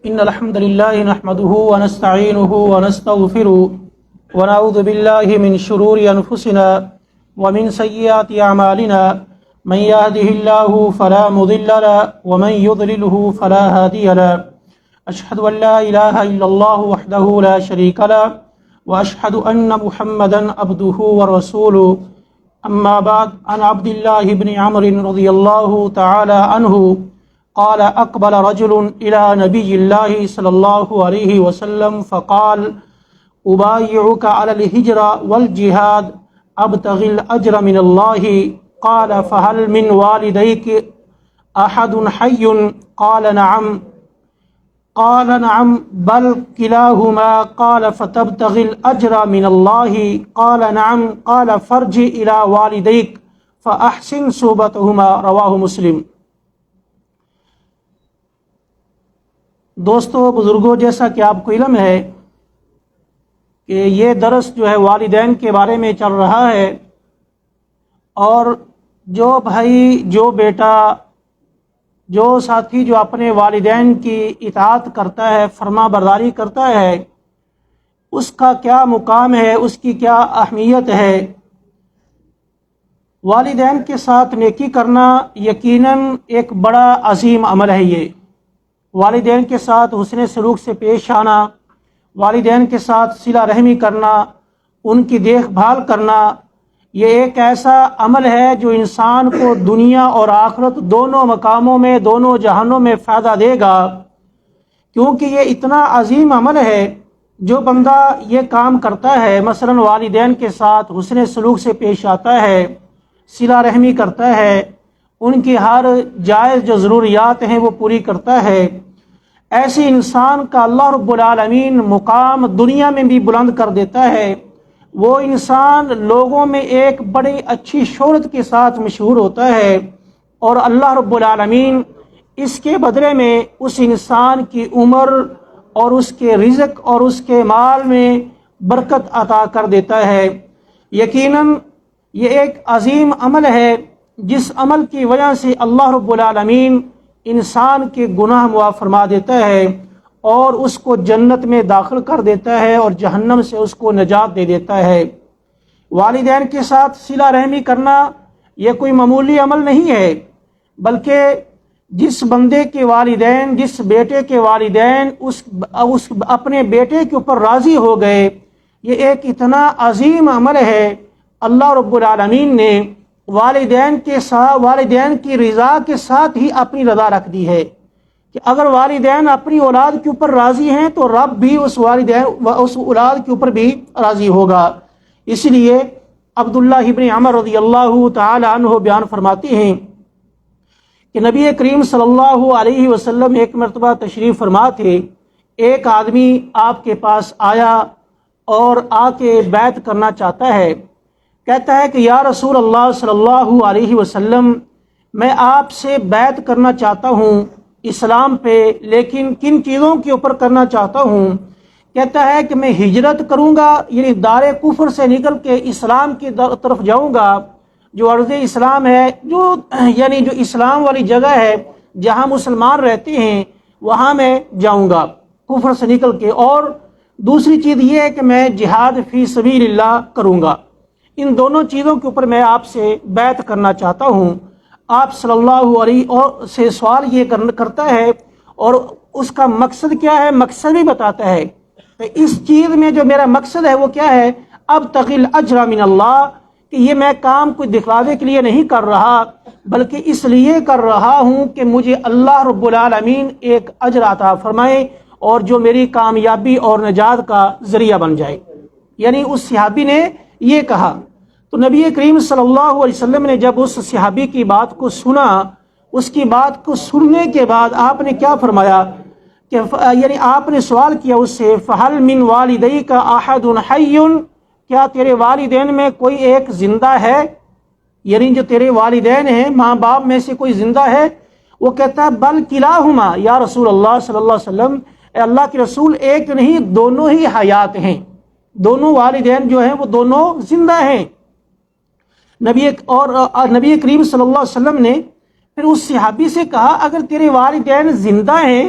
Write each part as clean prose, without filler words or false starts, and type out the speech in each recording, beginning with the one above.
إن الحمد لله نحمده ونستعينه ونستغفره ونعوذ بالله من شرور أنفسنا ومن سيئات أعمالنا من يهده الله فلا مضل له ومن يضلله فلا هادي له أشهد أن لا إله إلا الله وحده لا شريك له وأشهد أن محمدا عبده ورسوله أما بعد عن عبد الله بن عمرو رضي الله تعالى عنه قال أقبل رجل إلى نبي الله صلى الله عليه وسلم فقال أبايعك على الهجرة والجهاد أبتغي الأجر من الله قال فهل من والديك أحد حي قال نعم بل كلاهما قال فتبتغي الأجر من الله قال نعم قال فرجع إلى والديك فأحسن صحبتهما رواه مسلم۔ دوستو بزرگوں، جیسا کہ آپ کو علم ہے کہ یہ درس جو ہے والدین کے بارے میں چل رہا ہے، اور جو بھائی، جو بیٹا، جو ساتھی جو اپنے والدین کی اطاعت کرتا ہے، فرما برداری کرتا ہے، اس کا کیا مقام ہے، اس کی کیا اہمیت ہے۔ والدین کے ساتھ نیکی کرنا یقیناً ایک بڑا عظیم عمل ہے۔ یہ والدین کے ساتھ حسن سلوک سے پیش آنا، والدین کے ساتھ صلہ رحمی کرنا، ان کی دیکھ بھال کرنا، یہ ایک ایسا عمل ہے جو انسان کو دنیا اور آخرت دونوں مقاموں میں، دونوں جہانوں میں فائدہ دے گا، کیونکہ یہ اتنا عظیم عمل ہے۔ جو بندہ یہ کام کرتا ہے، مثلا والدین کے ساتھ حسن سلوک سے پیش آتا ہے، صلہ رحمی کرتا ہے، ان کی ہر جائز جو ضروریات ہیں وہ پوری کرتا ہے، ایسے انسان کا اللہ رب العالمین مقام دنیا میں بھی بلند کر دیتا ہے۔ وہ انسان لوگوں میں ایک بڑی اچھی شہرت کے ساتھ مشہور ہوتا ہے، اور اللہ رب العالمین اس کے بدلے میں اس انسان کی عمر اور اس کے رزق اور اس کے مال میں برکت عطا کر دیتا ہے۔ یقیناً یہ ایک عظیم عمل ہے، جس عمل کی وجہ سے اللہ رب العالمین انسان کے گناہ معاف فرما دیتا ہے اور اس کو جنت میں داخل کر دیتا ہے اور جہنم سے اس کو نجات دے دیتا ہے۔ والدین کے ساتھ صلہ رحمی کرنا یہ کوئی معمولی عمل نہیں ہے، بلکہ جس بندے کے والدین، جس بیٹے کے والدین اس اپنے بیٹے کے اوپر راضی ہو گئے، یہ ایک اتنا عظیم عمل ہے۔ اللہ رب العالمین نے والدین کے ساتھ، والدین کی رضا کے ساتھ ہی اپنی رضا رکھ دی ہے کہ اگر والدین اپنی اولاد کے اوپر راضی ہیں تو رب بھی اس اولاد کے اوپر بھی راضی ہوگا۔ اس لیے عبداللہ ابن عمر رضی اللہ تعالی عنہ بیان فرماتے ہیں کہ نبی کریم صلی اللہ علیہ وسلم ایک مرتبہ تشریف فرما تھے، ایک آدمی آپ کے پاس آیا اور آ کے بیعت کرنا چاہتا ہے، کہتا ہے کہ یا رسول اللہ صلی اللہ علیہ وسلم، میں آپ سے بیعت کرنا چاہتا ہوں اسلام پہ، لیکن کن چیزوں کے اوپر کرنا چاہتا ہوں؟ کہتا ہے کہ میں ہجرت کروں گا، یعنی دار کفر سے نکل کے اسلام کی طرف جاؤں گا، جو ارض اسلام ہے، جو اسلام والی جگہ ہے جہاں مسلمان رہتے ہیں، وہاں میں جاؤں گا کفر سے نکل کے، اور دوسری چیز یہ ہے کہ میں جہاد فی سبیل اللہ کروں گا۔ ان دونوں چیزوں کے اوپر میں آپ سے بیعت کرنا چاہتا ہوں۔ آپ صلی اللہ علیہ سے سوال یہ کرتا ہے، اور اس کا مقصد کیا ہے، مقصد بھی بتاتا ہے کہ اس چیز میں جو میرا مقصد ہے وہ کیا ہے، ابتغی الاجر من اللہ، کہ یہ میں کام کوئی دکھلاوے کے لیے نہیں کر رہا، بلکہ اس لیے کر رہا ہوں کہ مجھے اللہ رب العالمین ایک اجر عطا فرمائے اور جو میری کامیابی اور نجات کا ذریعہ بن جائے۔ یعنی اس صحابی نے یہ کہا، تو نبی کریم صلی اللہ علیہ وسلم نے جب اس صحابی کی بات کو سنا، اس کی بات کو سننے کے بعد آپ نے کیا فرمایا کہ آپ نے سوال کیا اس سے، فَهَلْ مِنْ وَالِدَيْكَ أَحَدٌ حَيٌّ، کیا تیرے والدین میں کوئی ایک زندہ ہے؟ یعنی جو تیرے والدین ہیں، ماں باپ میں سے کوئی زندہ ہے؟ وہ کہتا ہے بل کلاہما یا رسول اللہ صلی اللہ علیہ وسلم، اے اللہ کے رسول، ایک نہیں دونوں ہی حیات ہیں، دونوں والدین جو ہیں وہ دونوں زندہ ہیں۔ نبی کریم صلی اللہ علیہ وسلم نے پھر اس صحابی سے کہا، اگر تیرے والدین زندہ ہیں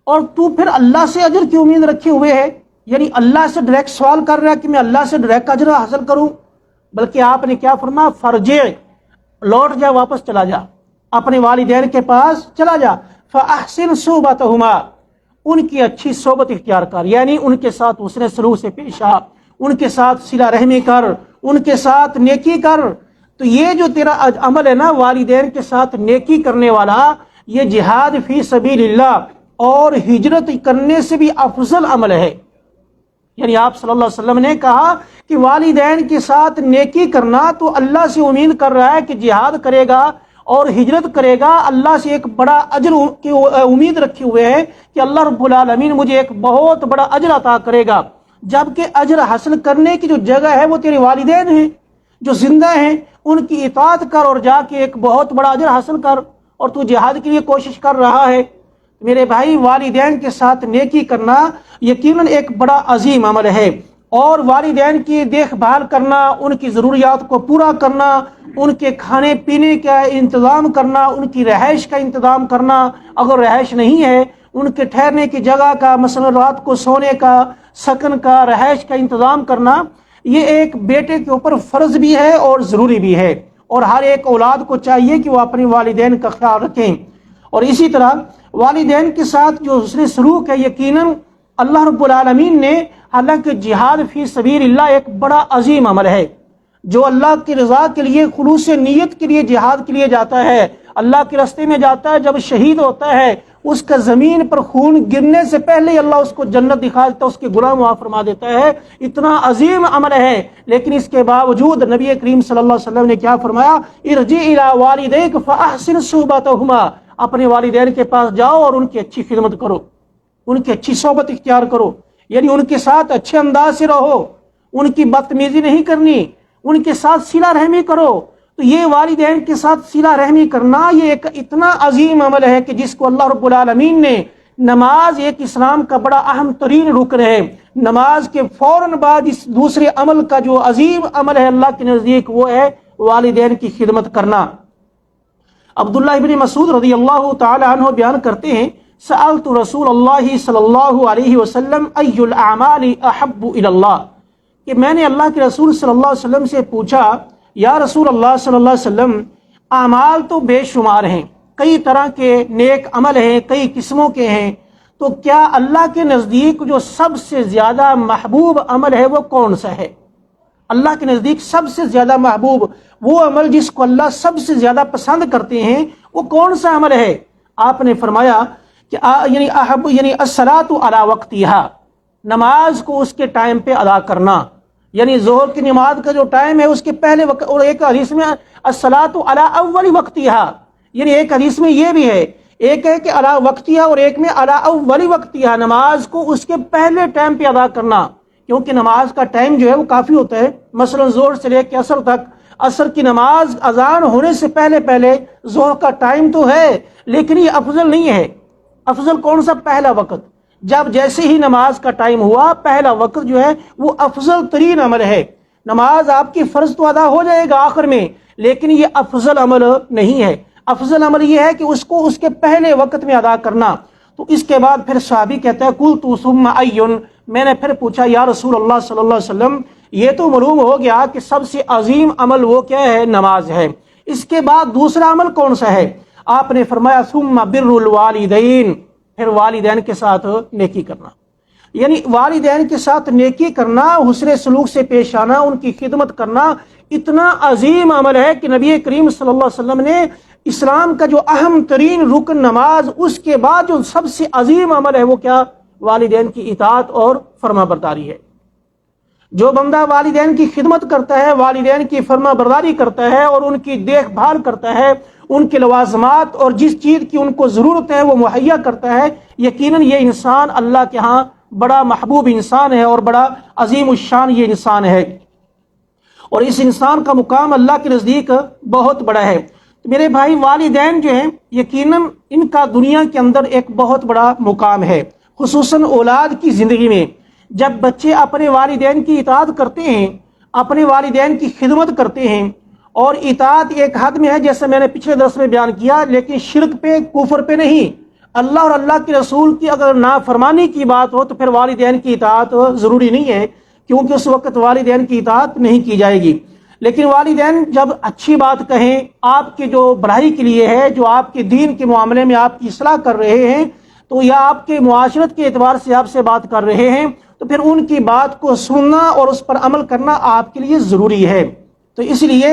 اور تو پھر اللہ سے اجر کی امید رکھے ہوئے ہے، یعنی اللہ سے ڈائریکٹ سوال کر رہا ہے کہ میں اللہ سے ڈائریکٹ اجر حاصل کروں، بلکہ آپ نے کیا فرمایا؟ فرجع، لوٹ جا، واپس چلا جا، اپنے والدین کے پاس چلا جا، فاحسن صحبتہما، ان کی اچھی صحبت اختیار کر، یعنی ان کے ساتھ حسن سلوک سے پیش آ، ان کے ساتھ صلہ رحمی کر، ان کے ساتھ نیکی کر۔ تو یہ جو تیرا عمل ہے نا والدین کے ساتھ نیکی کرنے والا، یہ جہاد فی سبیل اللہ اور ہجرت کرنے سے بھی افضل عمل ہے۔ یعنی آپ صلی اللہ علیہ وسلم نے کہا کہ والدین کے ساتھ نیکی کرنا، تو اللہ سے امید کر رہا ہے کہ جہاد کرے گا اور ہجرت کرے گا، اللہ سے ایک بڑا اجر کی امید رکھے ہوئے ہے کہ اللہ رب العالمین مجھے ایک بہت بڑا اجر عطا کرے گا، جبکہ اجر حاصل کرنے کی جو جگہ ہے وہ تیرے والدین ہیں جو زندہ ہیں، ان کی اطاعت کر اور جا کے ایک بہت بڑا اجر حاصل کر، اور تو جہاد کے لیے کوشش کر رہا ہے۔ میرے بھائی، والدین کے ساتھ نیکی کرنا یقیناً ایک بڑا عظیم عمل ہے، اور والدین کی دیکھ بھال کرنا، ان کی ضروریات کو پورا کرنا، ان کے کھانے پینے کا انتظام کرنا، ان کی رہائش کا انتظام کرنا، اگر رہائش نہیں ہے ان کے ٹھہرنے کی جگہ کا، مثلا رات کو سونے کا، سکن کا، رہائش کا انتظام کرنا، یہ ایک بیٹے کے اوپر فرض بھی ہے اور ضروری بھی ہے، اور ہر ایک اولاد کو چاہیے کہ وہ اپنے والدین کا خیال رکھیں۔ اور اسی طرح والدین کے ساتھ جو حسن سلوک ہے، یقیناً اللہ رب العالمین نے، حالانکہ جہاد فی سبیل اللہ ایک بڑا عظیم عمل ہے، جو اللہ کی رضا کے لیے، خلوص نیت کے لیے جہاد کے لیے جاتا ہے، اللہ کے راستے میں جاتا ہے، جب شہید ہوتا ہے اس کا زمین پر خون گرنے سے پہلے ہی اللہ اس کو جنت دکھا دیتا ہے، اس کے گناہ معاف فرما دیتا ہے۔ اتنا عظیم عمل ہے، لیکن اس کے باوجود نبی کریم صلی اللہ علیہ وسلم نے کیا فرمایا؟ ارجع الی والدیک فاحسن صحبتہما، اپنے والدین کے پاس جاؤ اور ان کی اچھی خدمت کرو، ان کی اچھی صحبت اختیار کرو، یعنی ان کے ساتھ اچھے انداز سے رہو، ان کی بدتمیزی نہیں کرنی، ان کے ساتھ صلہ رحمی کرو۔ تو یہ والدین کے ساتھ صلہ رحمی کرنا یہ ایک اتنا عظیم عمل ہے کہ جس کو اللہ رب العالمین نے، نماز ایک اسلام کا بڑا اہم ترین رکن ہے، نماز کے فوراً بعد اس دوسرے عمل کا جو عظیم عمل ہے اللہ کے نزدیک، وہ ہے والدین کی خدمت کرنا۔ عبداللہ ابن مسعود رضی اللہ تعالی عنہ بیان کرتے ہیں، سألت رسول اللہ صلی اللہ علیہ وسلم ای الاعمال احب الی اللہ، کہ میں نے اللہ کے رسول صلی اللہ علیہ وسلم سے پوچھا، یا رسول اللہ صلی اللہ علیہ وسلم، اعمال تو بے شمار ہیں، کئی طرح کے نیک عمل ہیں، کئی قسموں کے ہیں، تو کیا اللہ کے نزدیک جو سب سے زیادہ محبوب عمل ہے وہ کون سا ہے؟ اللہ کے نزدیک سب سے زیادہ محبوب، وہ عمل جس کو اللہ سب سے زیادہ پسند کرتے ہیں، وہ کون سا عمل ہے؟ آپ نے فرمایا کہ یعنی الصلاۃ علی وقتہا، نماز کو اس کے ٹائم پہ ادا کرنا، یعنی ظہر کی نماز کا جو ٹائم ہے اس کے پہلے وقت، اور ایک حدیث میں الصلاۃ علی اول وقتہا، یعنی ایک حدیث میں یہ بھی ہے، ایک ہے کہ علی وقتہا اور ایک میں علی اول وقتہا، نماز کو اس کے پہلے ٹائم پہ ادا کرنا، کیونکہ نماز کا ٹائم جو ہے وہ کافی ہوتا ہے، مثلا ظہر سے لے کے عصر تک، عصر کی نماز اذان ہونے سے پہلے پہلے ظہر کا ٹائم تو ہے، لیکن یہ افضل نہیں ہے۔ افضل کون سا؟ پہلا وقت، جب جیسے ہی نماز کا ٹائم ہوا، پہلا وقت جو ہے وہ افضل ترین عمل ہے۔ نماز آپ کی فرض تو ادا ہو جائے گا آخر میں، لیکن یہ افضل عمل نہیں ہے۔ افضل عمل یہ ہے کہ اس کو اس کے پہلے وقت میں ادا کرنا۔ تو اس کے بعد پھر صحابی کہتا ہے، قلت ثم ایٌ، میں نے پھر پوچھا یا رسول اللہ صلی اللہ علیہ وسلم، یہ تو معلوم ہو گیا کہ سب سے عظیم عمل وہ کیا ہے؟ نماز ہے، اس کے بعد دوسرا عمل کون سا ہے؟ آپ نے فرمایا ثم بر الوالدین، پھر والدین کے ساتھ نیکی کرنا، یعنی والدین کے ساتھ نیکی کرنا، حسن سلوک سے پیش آنا، ان کی خدمت کرنا اتنا عظیم عمل ہے کہ نبی کریم صلی اللہ علیہ وسلم نے اسلام کا جو اہم ترین رکن نماز، اس کے بعد جو سب سے عظیم عمل ہے وہ کیا؟ والدین کی اطاعت اور فرما برداری ہے۔ جو بندہ والدین کی خدمت کرتا ہے، والدین کی فرما برداری کرتا ہے اور ان کی دیکھ بھال کرتا ہے، ان کے لوازمات اور جس چیز کی ان کو ضرورت ہے وہ مہیا کرتا ہے، یقیناً یہ انسان اللہ کے ہاں بڑا محبوب انسان ہے اور بڑا عظیم الشان یہ انسان ہے، اور اس انسان کا مقام اللہ کے نزدیک بہت بڑا ہے۔ تو میرے بھائی، والدین جو ہیں یقیناً ان کا دنیا کے اندر ایک بہت بڑا مقام ہے، خصوصاً اولاد کی زندگی میں۔ جب بچے اپنے والدین کی اطاعت کرتے ہیں، اپنے والدین کی خدمت کرتے ہیں، اور اطاعت ایک حد میں ہے جیسے میں نے پچھلے درس میں بیان کیا، لیکن شرک پہ، کفر پہ نہیں، اللہ اور اللہ کے رسول کی اگر نافرمانی کی بات ہو تو پھر والدین کی اطاعت ضروری نہیں ہے، کیونکہ اس وقت والدین کی اطاعت نہیں کی جائے گی۔ لیکن والدین جب اچھی بات کہیں، آپ کے جو بڑھائی کے لیے ہے، جو آپ کے دین کے معاملے میں آپ کی اصلاح کر رہے ہیں، تو یا آپ کے معاشرت کے اعتبار سے آپ سے بات کر رہے ہیں، تو پھر ان کی بات کو سننا اور اس پر عمل کرنا آپ کے لیے ضروری ہے۔ تو اس لیے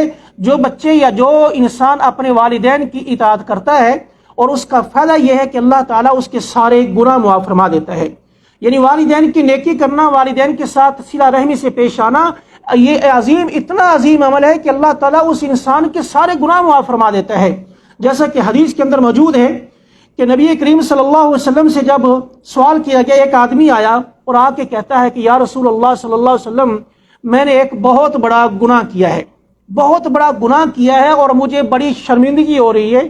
جو بچے یا جو انسان اپنے والدین کی اطاعت کرتا ہے، اور اس کا فائدہ یہ ہے کہ اللہ تعالیٰ اس کے سارے گناہ معاف فرما دیتا ہے۔ یعنی والدین کی نیکی کرنا، والدین کے ساتھ صلہ رحمی سے پیش آنا، یہ اتنا عظیم عمل ہے کہ اللہ تعالیٰ اس انسان کے سارے گناہ معاف فرما دیتا ہے۔ جیسا کہ حدیث کے اندر موجود ہے کہ نبی کریم صلی اللہ علیہ وسلم سے جب سوال کیا گیا، ایک آدمی آیا اور آ کے کہتا ہے کہ یا رسول اللہ صلی اللہ علیہ وسلم، میں نے ایک بہت بڑا گناہ کیا ہے، بہت بڑا گناہ کیا ہے، اور مجھے بڑی شرمندگی ہو رہی ہے،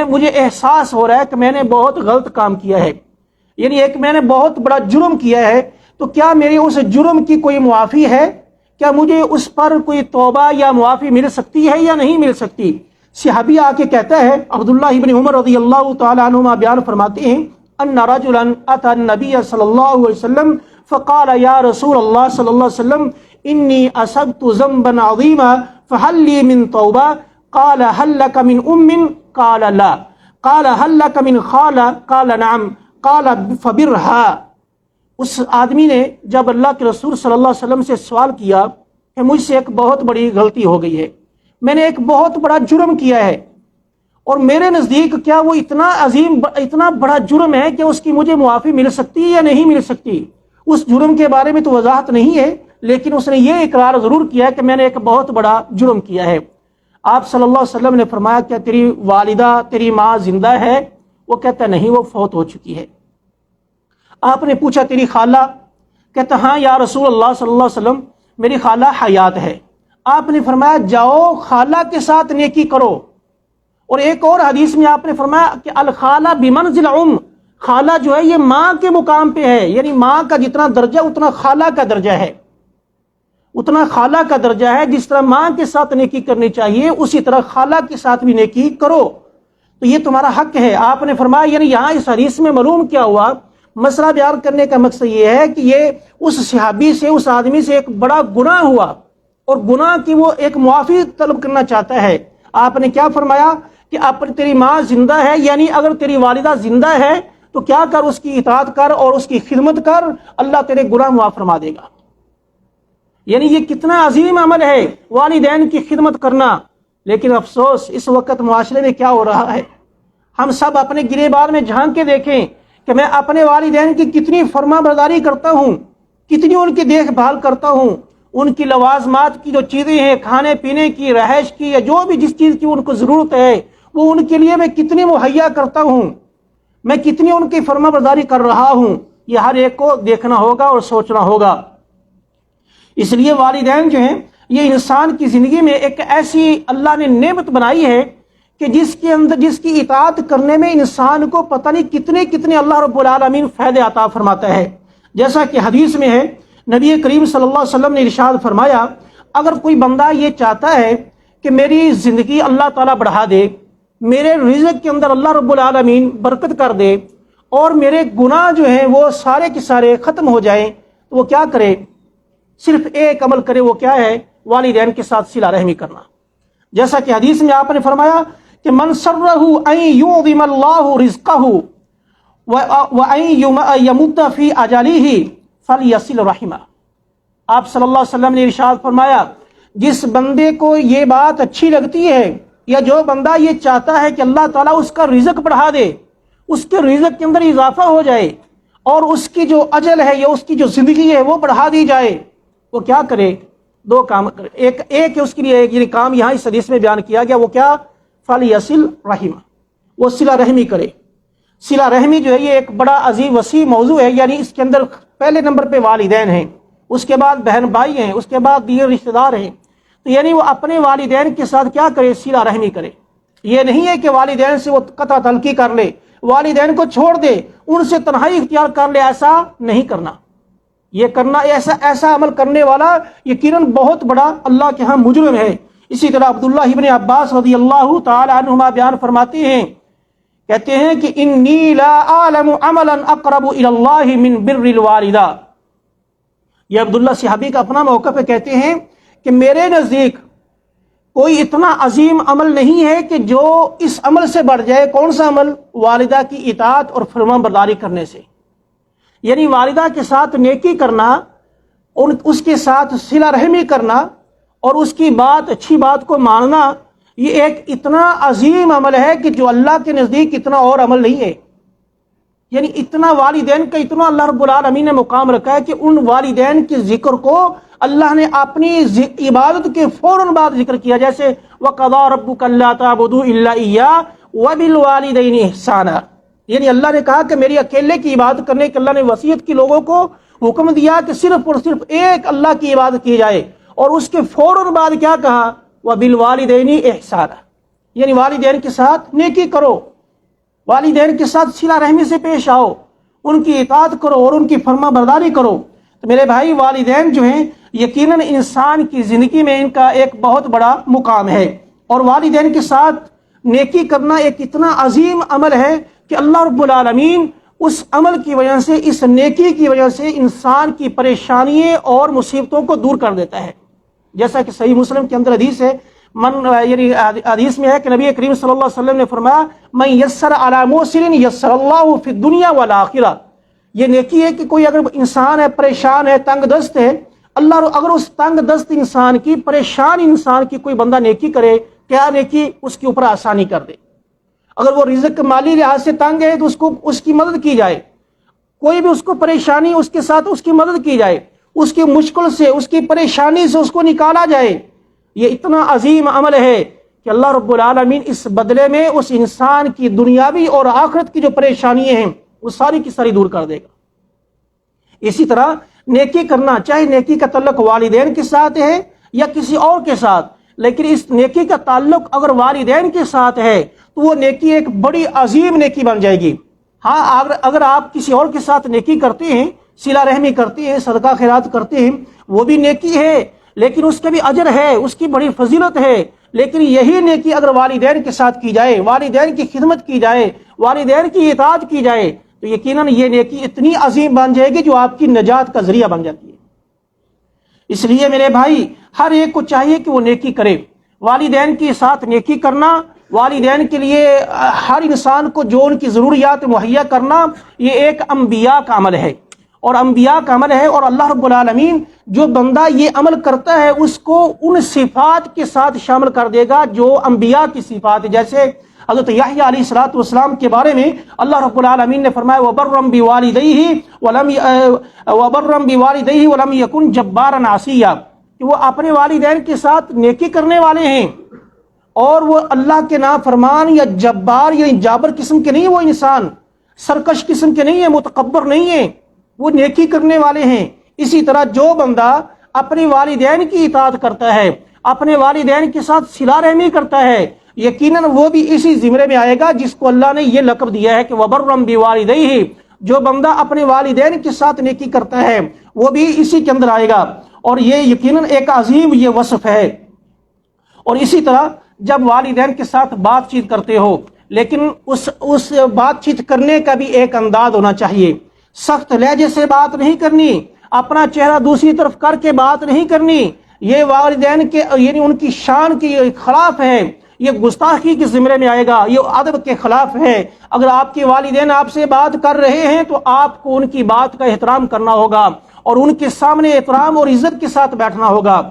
مجھے احساس ہو رہا ہے کہ میں نے بہت غلط کام کیا ہے، یعنی میں نے بہت بڑا جرم کیا ہے، تو کیا میری اس جرم کی کوئی معافی ہے؟ کیا مجھے اس پر کوئی توبہ یا معافی مل سکتی ہے یا نہیں مل سکتی؟ صحابی آ کے کہتا ہے، عبداللہ ابن عمر رضی اللہ تعالی عنہما بیان فرماتے ہیں، ان رجلا اتى النبي صلی اللہ علیہ وسلم فقال یا رسول اللہ صلی اللہ علیہ وسلم انی اصبت ذنبا عظیما فهل لي من توبہ؟ قال هل لك من ام؟ قال لا۔ قال هل لك من خالہ؟ قال نعم۔ قال فبرها۔ اس آدمی نے جب اللہ کے رسول صلی اللہ علیہ وسلم سے سوال کیا کہ مجھ سے ایک بہت بڑی غلطی ہو گئی ہے، میں نے ایک بہت بڑا جرم کیا ہے، اور میرے نزدیک کیا وہ اتنا عظیم، اتنا بڑا جرم ہے کہ اس کی مجھے معافی مل سکتی ہے یا نہیں مل سکتی؟ اس جرم کے بارے میں تو وضاحت نہیں ہے، لیکن اس نے یہ اقرار ضرور کیا کہ میں نے ایک بہت بڑا جرم کیا ہے۔ آپ صلی اللہ علیہ وسلم نے فرمایا، کیا تیری والدہ، تیری ماں زندہ ہے؟ وہ کہتا نہیں، وہ فوت ہو چکی ہے۔ آپ نے پوچھا تیری خالہ؟ کہتا ہاں یا رسول اللہ صلی اللہ علیہ وسلم، میری خالہ حیات ہے۔ آپ نے فرمایا جاؤ خالہ کے ساتھ نیکی کرو۔ اور ایک اور حدیث میں آپ نے فرمایا کہ الخالہ بمنزل ام، خالہ جو ہے یہ ماں کے مقام پہ ہے، یعنی ماں کا جتنا درجہ اتنا خالہ کا درجہ ہے، اتنا خالہ کا درجہ ہے۔ جس طرح ماں کے ساتھ نیکی کرنی چاہیے، اسی طرح خالہ کے ساتھ بھی نیکی کرو، تو یہ تمہارا حق ہے۔ آپ نے فرمایا، یعنی یہاں اس حدیث میں معلوم کیا ہوا؟ مسئلہ بیان کرنے کا مقصد یہ ہے کہ یہ اس صحابی سے، اس آدمی سے ایک بڑا گناہ ہوا، اور گناہ کی وہ ایک معافی طلب کرنا چاہتا ہے۔ آپ نے کیا فرمایا کہ تیری ماں زندہ ہے، یعنی اگر تیری والدہ زندہ ہے تو کیا کر، اس کی اطاعت کر اور اس کی خدمت کر، اللہ تیرے گناہ معاف فرما دے گا۔ یعنی یہ کتنا عظیم عمل ہے والدین کی خدمت کرنا۔ لیکن افسوس اس وقت معاشرے میں کیا ہو رہا ہے، ہم سب اپنے گریبان میں جھانک کے دیکھیں کہ میں اپنے والدین کی کتنی فرما برداری کرتا ہوں، کتنی ان کی دیکھ بھال کرتا ہوں، ان کی لوازمات کی جو چیزیں ہیں، کھانے پینے کی، رہائش کی، یا جو بھی جس چیز کی ان کو ضرورت ہے، وہ ان کے لیے میں کتنی مہیا کرتا ہوں، میں کتنی ان کی فرما برداری کر رہا ہوں۔ یہ ہر ایک کو دیکھنا ہوگا اور سوچنا ہوگا۔ اس لیے والدین جو ہیں یہ انسان کی زندگی میں ایک ایسی اللہ نے نعمت بنائی ہے کہ جس کے اندر، جس کی اطاعت کرنے میں انسان کو پتہ نہیں کتنے اللہ رب العالمین فائدے عطا فرماتا ہے۔ جیسا کہ حدیث میں ہے، نبی کریم صلی اللہ علیہ وسلم نے ارشاد فرمایا، اگر کوئی بندہ یہ چاہتا ہے کہ میری زندگی اللہ تعالیٰ بڑھا دے، میرے رزق کے اندر اللہ رب العالمین برکت کر دے، اور میرے گناہ جو ہیں وہ سارے کے سارے ختم ہو جائیں، تو وہ کیا کرے؟ صرف ایک عمل کرے، وہ کیا ہے؟ والدین کے ساتھ صلہ رحمی کرنا۔ جیسا کہ حدیث میں آپ نے فرمایا کہ من سرہ ان یعظم اللہ رزقہ وان یمد فی اجلہ فلیصل رحمہ۔ آپ صلی اللہ علیہ وسلم نے ارشاد فرمایا، جس بندے کو یہ بات اچھی لگتی ہے، یا جو بندہ یہ چاہتا ہے کہ اللہ تعالیٰ اس کا رزق بڑھا دے، اس کے رزق کے اندر اضافہ ہو جائے، اور اس کی جو اجل ہے یا اس کی جو زندگی ہے وہ بڑھا دی جائے، وہ کیا کرے؟ دو کام کرے۔ ایک اس کے لیے یہ کام یہاں اس حدیث میں بیان کیا گیا، وہ کیا؟ فلیصل رحمہ، وہ صلہ رحمی کرے۔ صلہ رحمی جو ہے یہ ایک بڑا عظیم وسیع موضوع ہے، یعنی اس کے اندر پہلے نمبر پہ والدین ہیں، اس کے بعد بہن بھائی ہیں، اس کے بعد دیگر رشتہ دار ہیں۔ تو یعنی وہ اپنے والدین کے ساتھ کیا کرے؟ صلہ رحمی کرے۔ یہ نہیں ہے کہ والدین سے وہ قطع تلقی کر لے، والدین کو چھوڑ دے، ان سے تنہائی اختیار کر لے، ایسا نہیں کرنا۔ یہ کرنا، ایسا عمل کرنے والا یقیناً بہت بڑا اللہ کے ہاں مجرم ہے۔ اسی طرح عبداللہ ابن عباس رضی اللہ تعالی عنہما بیان فرماتے ہیں کہتے ہیں کہ انی لا اعلم عملا اقرب الی اللہ من بر الوالدہ. یہ عبداللہ صحابی کا اپنا موقف ہے، کہتے ہیں کہ میرے نزدیک کوئی اتنا عظیم عمل نہیں ہے کہ جو اس عمل سے بڑھ جائے. کون سا عمل؟ والدہ کی اطاعت اور فرمان برداری کرنے سے. یعنی والدہ کے ساتھ نیکی کرنا، اس کے ساتھ صلہ رحمی کرنا اور اس کی بات، اچھی بات کو ماننا، یہ ایک اتنا عظیم عمل ہے کہ جو اللہ کے نزدیک اتنا اور عمل نہیں ہے. یعنی اتنا والدین کا اتنا اللہ رب العالمین نے مقام رکھا ہے کہ ان والدین کے ذکر کو اللہ نے اپنی عبادت کے فوراً بعد ذکر کیا. جیسے وَقَضَىٰ رَبُّكَ أَلَّا تَعْبُدُوا إِلَّا إِيَّاهُ وَبِالْوَالِدَيْنِ إِحْسَانًا. یعنی اللہ نے کہا کہ میری اکیلے کی عبادت کرنے کے اللہ نے وصیت کی، لوگوں کو حکم دیا کہ صرف اور صرف ایک اللہ کی عبادت کی جائے، اور اس کے فوراً بعد کیا کہا؟ وَبِالْوَالِدَيْنِ إِحْسَانًا. یعنی والدین کے ساتھ نیکی کرو، والدین کے ساتھ صلہ رحمی سے پیش آؤ، ان کی اطاعت کرو اور ان کی فرما برداری کرو. تو میرے بھائی، والدین جو ہیں یقیناً انسان کی زندگی میں ان کا ایک بہت بڑا مقام ہے، اور والدین کے ساتھ نیکی کرنا ایک اتنا عظیم عمل ہے کہ اللہ رب العالمین اس عمل کی وجہ سے، اس نیکی کی وجہ سے انسان کی پریشانیوں اور مصیبتوں کو دور کر دیتا ہے. جیسا کہ صحیح مسلم کے اندر حدیث ہے، یعنی حدیث میں ہے کہ نبی کریم صلی اللہ علیہ وسلم نے فرمایا من یسر علی موسر یسر اللہ فی الدنیا والآخرہ. یہ نیکی ہے کہ کوئی اگر انسان ہے، پریشان ہے، تنگ دست ہے، اللہ اگر اس تنگ دست انسان کی، پریشان انسان کی کوئی بندہ نیکی کرے، کیا نیکی؟ اس کے اوپر آسانی کر دے. اگر وہ رزق مالی لحاظ سے تنگ ہے تو اس کی مدد کی جائے. کوئی بھی اس کو پریشانی، اس کے ساتھ اس کی مدد کی جائے، اس کی مشکل سے، اس کی پریشانی سے اس کو نکالا جائے. یہ اتنا عظیم عمل ہے کہ اللہ رب العالمین اس بدلے میں اس انسان کی دنیاوی اور آخرت کی جو پریشانیاں ہیں وہ ساری کی ساری دور کر دے گا. اسی طرح نیکی کرنا، چاہے نیکی کا تعلق والدین کے ساتھ ہے یا کسی اور کے ساتھ، لیکن اس نیکی کا تعلق اگر والدین کے ساتھ ہے تو وہ نیکی ایک بڑی عظیم نیکی بن جائے گی. ہاں، اگر آپ کسی اور کے ساتھ نیکی کرتے ہیں، صلہ رحمی کرتے ہیں، صدقہ خیرات کرتے ہیں، وہ بھی نیکی ہے، لیکن اس کا بھی اجر ہے، اس کی بڑی فضیلت ہے. لیکن یہی نیکی اگر والدین کے ساتھ کی جائے، والدین کی خدمت کی جائے، والدین کی اطاعت کی جائے، تو یقیناً یہ نیکی اتنی عظیم بن جائے گی جو آپ کی نجات کا ذریعہ بن جاتی ہے. اس لیے میرے بھائی، ہر ایک کو چاہیے کہ وہ نیکی کرے. والدین کے ساتھ نیکی کرنا، والدین کے لیے ہر انسان کو جو ان کی ضروریات مہیا کرنا، یہ ایک انبیاء کا عمل ہے، اور انبیاء کا عمل ہے. اور اللہ رب العالمین جو بندہ یہ عمل کرتا ہے اس کو ان صفات کے ساتھ شامل کر دے گا جو انبیاء کی صفات ہے. جیسے حضرت یحییٰ علیہ السلام کے بارے میں اللہ رب العالمین نے فرمایا وَبَرًّا بِوَالِدَيْهِ وَلَمْ يَكُنْ جَبَّارًا عَصِيًّا، کہ وہ اپنے والدین کے ساتھ نیکی کرنے والے ہیں اور وہ اللہ کے نافرمان یا جبار یا جابر قسم کے نہیں، وہ انسان سرکش قسم کے نہیں ہیں، متکبر نہیں ہیں، وہ نیکی کرنے والے ہیں. اسی طرح جو بندہ اپنے والدین کی اطاعت کرتا ہے، اپنے والدین کے ساتھ صلہ رحمی کرتا ہے، یقیناً وہ بھی اسی زمرے میں آئے گا جس کو اللہ نے یہ لقب دیا ہے کہ وَبَرًّا بِوَالِدَيْهِ. جو بندہ اپنے والدین کے ساتھ نیکی کرتا ہے وہ بھی اسی کے اندر آئے گا، اور یہ یقیناً ایک عظیم یہ وصف ہے. اور اسی طرح جب والدین کے ساتھ بات چیت کرتے ہو، لیکن اس بات چیت کرنے کا بھی ایک انداز ہونا چاہیے. سخت لہجے سے بات نہیں کرنی، اپنا چہرہ دوسری طرف کر کے بات نہیں کرنی، یہ والدین کے یعنی ان کی شان کے خلاف ہے، یہ گستاخی کے زمرے میں آئے گا، یہ ادب کے خلاف ہے. اگر آپ کے والدین آپ سے بات کر رہے ہیں تو آپ کو ان کی بات کا احترام کرنا ہوگا اور ان کے سامنے احترام اور عزت کے ساتھ بیٹھنا ہوگا،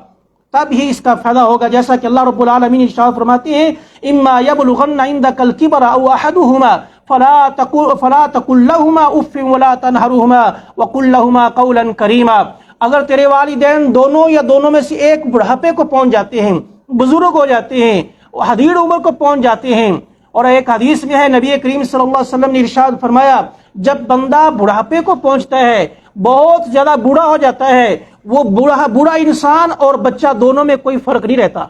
تب ہی اس کا فائدہ ہوگا. جیسا کہ اللہ رب العالمین ارشاد فرماتے ہیں اما یبلغن عندک الکبر او احدهما فلا تقل لهما اف ولا تنهرهما وقل لهما قولا کریما. اگر تیرے والدین دونوں یا دونوں میں سے ایک بڑھاپے کو پہنچ جاتے ہیں، بزرگ ہو جاتے ہیں، حدیڑ عمر کو پہنچ جاتے ہیں، اور ایک حدیث میں ہے نبی کریم صلی اللہ علیہ وسلم نے ارشاد فرمایا جب بندہ بڑھاپے کو پہنچتا ہے، بہت زیادہ بوڑھا ہو جاتا ہے، وہ بوڑھا انسان اور بچہ دونوں میں کوئی فرق نہیں رہتا.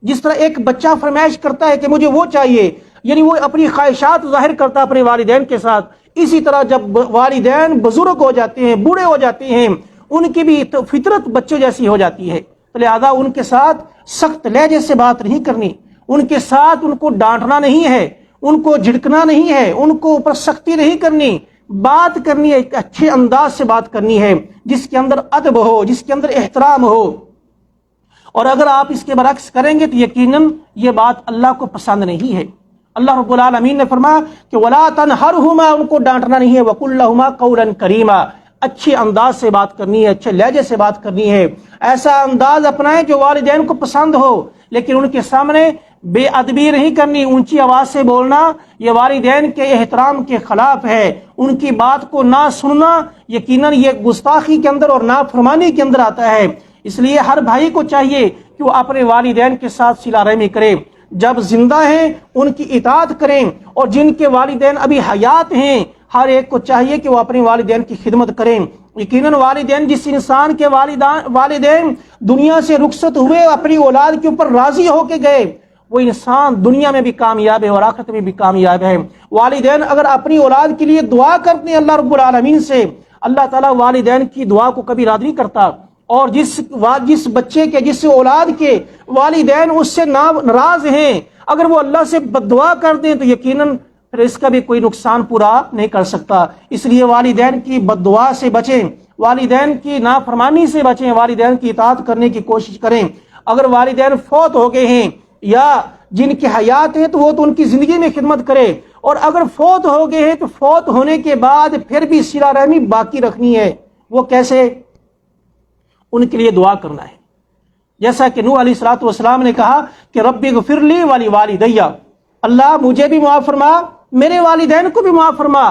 جس طرح ایک بچہ فرمائش کرتا ہے کہ مجھے وہ چاہیے، یعنی وہ اپنی خواہشات ظاہر کرتا اپنے والدین کے ساتھ، اسی طرح جب والدین بزرگ ہو جاتے ہیں، بوڑھے ہو جاتے ہیں، ان کی بھی فطرت بچوں جیسی ہو جاتی ہے. لہذا ان کے ساتھ سخت لہجے سے بات نہیں کرنی، ان کے ساتھ ان کو ڈانٹنا نہیں ہے، ان کو جھڑکنا نہیں ہے، ان کو اوپر سختی نہیں کرنی، بات کرنی ہے، ایک اچھے انداز سے بات کرنی ہے جس کے اندر ادب ہو، جس کے اندر احترام ہو۔ اور اگر آپ اس کے برعکس کریں گے تو یقیناً یہ بات اللہ کو پسند نہیں ہے۔ اللہ رب العالمین نے فرمایا کہ وَلَا تَنْهَرْهُمَا، ان کو ڈانٹنا نہیں ہے، وَقُلْ لَهُمَا قَوْلًا كَرِيمًا، اچھے انداز سے بات کرنی ہے، اچھے لہجے سے بات کرنی ہے، ایسا انداز اپنائیں جو والدین کو پسند ہو، لیکن ان کے سامنے بے ادبی نہیں کرنی، اونچی آواز سے بولنا یہ والدین کے احترام کے خلاف ہے۔ ان کی بات کو نہ سننا یقیناً یہ گستاخی کے اندر اور نافرمانی کے اندر آتا ہے۔ اس لیے ہر بھائی کو چاہیے کہ وہ اپنے والدین کے ساتھ صلہ رحمی کرے، جب زندہ ہیں ان کی اطاعت کریں، اور جن کے والدین ابھی حیات ہیں ہر ایک کو چاہیے کہ وہ اپنے والدین کی خدمت کریں۔ یقیناً والدین، جس انسان کے والدین دنیا سے رخصت ہوئے اپنی اولاد کے اوپر راضی ہو کے گئے، وہ انسان دنیا میں بھی کامیاب ہے اور آخرت میں بھی کامیاب ہے۔ والدین اگر اپنی اولاد کے لیے دعا کرتے ہیں اللہ رب العالمین سے، اللہ تعالیٰ والدین کی دعا کو کبھی رد نہیں کرتا، اور جس بچے کے، جس اولاد کے والدین اس سے ناراض ہیں، اگر وہ اللہ سے بد دعا کر دیں تو یقیناً پھر اس کا بھی کوئی نقصان پورا نہیں کر سکتا۔ اس لیے والدین کی بد دعا سے بچیں، والدین کی نافرمانی سے بچیں، والدین کی اطاعت کرنے کی کوشش کریں۔ اگر والدین فوت ہو گئے ہیں یا جن کے حیات ہیں تو وہ تو ان کی زندگی میں خدمت کرے، اور اگر فوت ہو گئے ہیں تو فوت ہونے کے بعد پھر بھی صلہ رحمی باقی رکھنی ہے۔ وہ کیسے؟ ان کے لیے دعا کرنا ہے، جیسا کہ نوح علیہ الصلوۃ والسلام نے کہا کہ رب اغفر لی ولوالدی، اللہ مجھے بھی معاف فرما، میرے والدین کو بھی معاف فرما۔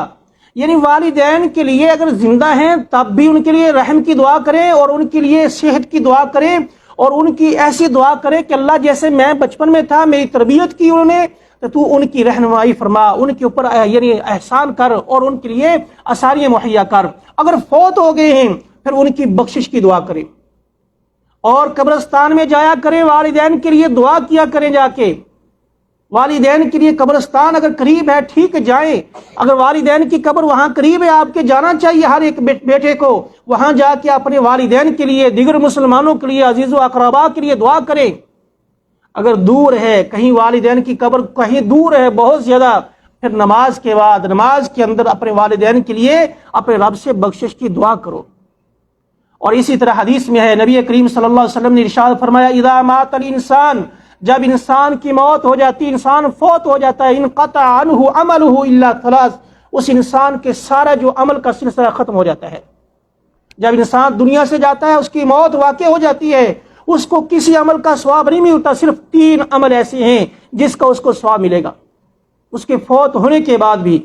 یعنی والدین کے لیے اگر زندہ ہیں تب بھی ان کے لیے رحم کی دعا کریں، اور ان کے لیے صحت کی دعا کریں، اور ان کی ایسی دعا کریں کہ اللہ جیسے میں بچپن میں تھا میری تربیت کی انہوں نے، تو ان کی رہنمائی فرما، ان کے اوپر یعنی احسان کر اور ان کے لیے آسانیاں مہیا کر۔ اگر فوت ہو گئے ہیں پھر ان کی بخشش کی دعا کریں، اور قبرستان میں جایا کریں، والدین کے لیے دعا کیا کریں، جا کے والدین کے لیے قبرستان اگر قریب ہے ٹھیک ہے جائیں، اگر والدین کی قبر وہاں قریب ہے آپ کے جانا چاہیے ہر ایک بیٹے کو، وہاں جا کے اپنے والدین کے لیے، دیگر مسلمانوں کے لیے، عزیز و اقربا کے لیے دعا کریں۔ اگر دور ہے کہیں والدین کی قبر کہیں دور ہے بہت زیادہ، پھر نماز کے بعد نماز کے اندر اپنے والدین کے لیے اپنے رب سے بخشش کی دعا کرو۔ اور اسی طرح حدیث میں ہے، نبی کریم صلی اللہ علیہ وسلم نے ارشاد فرمایا اذا مات الانسان، جب انسان کی موت ہو جاتی، انسان فوت ہو جاتا ہے، انقطع عنہ عمله الا ثلاث، اس انسان کے سارا جو عمل کا سلسلہ ختم ہو جاتا ہے۔ جب انسان دنیا سے جاتا ہے، اس کی موت واقع ہو جاتی ہے، اس کو کسی عمل کا ثواب نہیں ملتا، صرف 3 عمل ایسے ہیں جس کا اس کو ثواب ملے گا اس کے فوت ہونے کے بعد بھی۔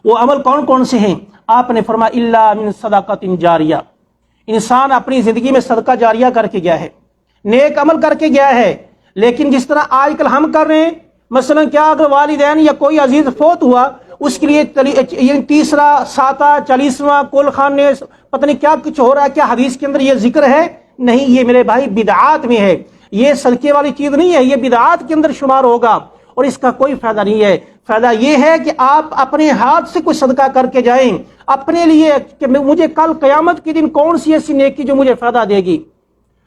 وہ عمل کون کون سے ہیں؟ آپ نے فرمایا الا من صدقۃ جاریہ، انسان اپنی زندگی میں صدقہ جاریہ کر کے گیا ہے، نیک عمل کر کے گیا ہے، لیکن جس طرح آج کل ہم کر رہے ہیں، مثلا کیا اگر والدین یا کوئی عزیز فوت ہوا، اس کے لیے 30واں 7واں 40واں کل خانے پتہ نہیں کیا کچھ ہو رہا ہے، کیا حدیث کے اندر یہ ذکر ہے؟ نہیں، یہ میرے بھائی بدعات میں ہے، یہ صدقے والی چیز نہیں ہے، یہ بدعات کے اندر شمار ہوگا، اور اس کا کوئی فائدہ نہیں ہے۔ فائدہ یہ ہے کہ آپ اپنے ہاتھ سے کچھ صدقہ کر کے جائیں اپنے لیے، کہ مجھے کل قیامت کے دن کون سی ایسی نیکی جو مجھے فائدہ دے گی،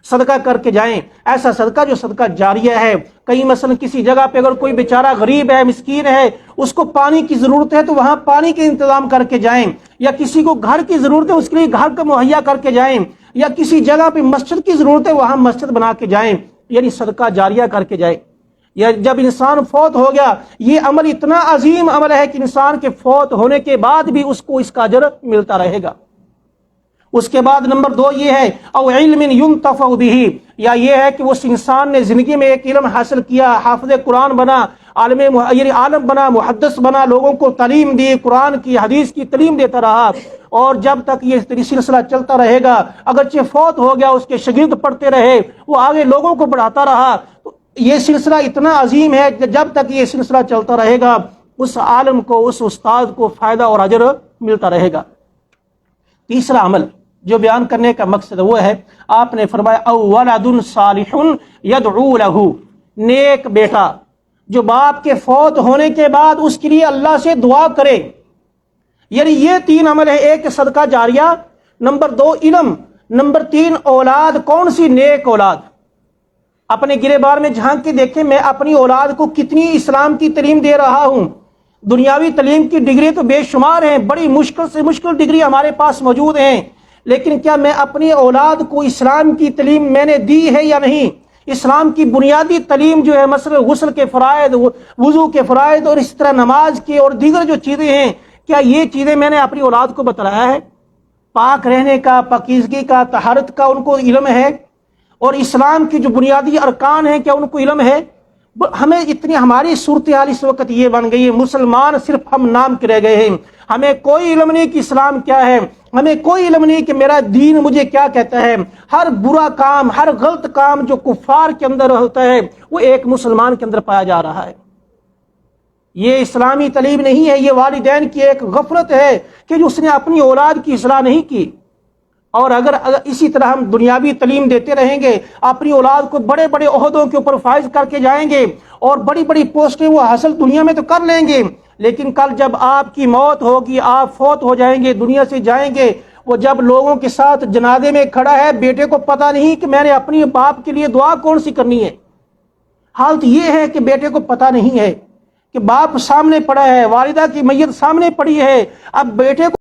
صدقہ کر کے جائیں، ایسا صدقہ جو صدقہ جاریہ ہے۔ کہیں مثلا کسی جگہ پہ اگر کوئی بیچارہ غریب ہے، مسکین ہے، اس کو پانی کی ضرورت ہے تو وہاں پانی کے انتظام کر کے جائیں، یا کسی کو گھر کی ضرورت ہے اس کے لیے گھر کو مہیا کر کے جائیں، یا کسی جگہ پہ مسجد کی ضرورت ہے وہاں مسجد بنا کے جائیں، یعنی صدقہ جاریہ کر کے جائیں۔ یا جب انسان فوت ہو گیا، یہ عمل اتنا عظیم عمل ہے کہ انسان کے فوت ہونے کے بعد بھی اس کو اس کا اجر ملتا رہے گا۔ اس کے بعد نمبر 2 یہ ہے او علم ينتفع به، یا یہ ہے کہ اس انسان نے زندگی میں ایک علم حاصل کیا، حافظ قرآن بنا، عالم بنا، محدث بنا، لوگوں کو تعلیم دی، قرآن کی حدیث کی تعلیم دیتا رہا، اور جب تک یہ سلسلہ چلتا رہے گا، اگرچہ فوت ہو گیا اس کے شاگرد پڑھتے رہے، وہ آگے لوگوں کو پڑھاتا رہا، تو یہ سلسلہ اتنا عظیم ہے کہ جب تک یہ سلسلہ چلتا رہے گا اس عالم کو، اس استاد کو فائدہ اور اجر ملتا رہے گا۔ تیسرا عمل جو بیان کرنے کا مقصد وہ ہے، آپ نے فرمایا او ولد صالح يدعو له، نیک بیٹا جو باپ کے فوت ہونے کے بعد اس کے لیے اللہ سے دعا کرے۔ یعنی یہ 3 عمل ہے، ایک صدقہ جاریہ، نمبر 2 علم، نمبر 3 اولاد، کون سی؟ نیک اولاد۔ اپنے گرے بار میں جھانک کے دیکھیں میں اپنی اولاد کو کتنی اسلام کی تعلیم دے رہا ہوں۔ دنیاوی تعلیم کی ڈگری تو بے شمار ہیں، بڑی مشکل سے مشکل ڈگری ہمارے پاس موجود ہیں، لیکن کیا میں اپنی اولاد کو اسلام کی تعلیم میں نے دی ہے یا نہیں؟ اسلام کی بنیادی تعلیم جو ہے، مثلا غسل کے فرائض، وضو کے فرائض، اور اس طرح نماز کے اور دیگر جو چیزیں ہیں، کیا یہ چیزیں میں نے اپنی اولاد کو بتلایا ہے؟ پاک رہنے کا، پاکیزگی کا، طہارت کا ان کو علم ہے؟ اور اسلام کی جو بنیادی ارکان ہیں کیا ان کو علم ہے؟ ہمیں اتنی ہماری صورتحال اس وقت یہ بن گئی ہے، مسلمان صرف ہم نام کے رہ گئے ہیں، ہمیں کوئی علم نہیں کہ اسلام کیا ہے، ہمیں کوئی علم نہیں کہ میرا دین مجھے کیا کہتا ہے۔ ہر برا کام، ہر غلط کام جو کفار کے اندر ہوتا ہے وہ ایک مسلمان کے اندر پایا جا رہا ہے۔ یہ اسلامی تعلیم نہیں ہے، یہ والدین کی ایک غفلت ہے کہ جو اس نے اپنی اولاد کی اصلاح نہیں کی۔ اور اگر اسی طرح ہم دنیاوی تعلیم دیتے رہیں گے، اپنی اولاد کو بڑے بڑے عہدوں کے اوپر فائز کر کے جائیں گے اور بڑی بڑی پوسٹیں وہ حاصل دنیا میں تو کر لیں گے، لیکن کل جب آپ کی موت ہوگی، آپ فوت ہو جائیں گے، دنیا سے جائیں گے، وہ جب لوگوں کے ساتھ جنازے میں کھڑا ہے، بیٹے کو پتہ نہیں کہ میں نے اپنی باپ کے لیے دعا کون سی کرنی ہے۔ حالت یہ ہے کہ بیٹے کو پتہ نہیں ہے کہ باپ سامنے پڑا ہے، والدہ کی میت سامنے پڑی ہے، اب بیٹے کو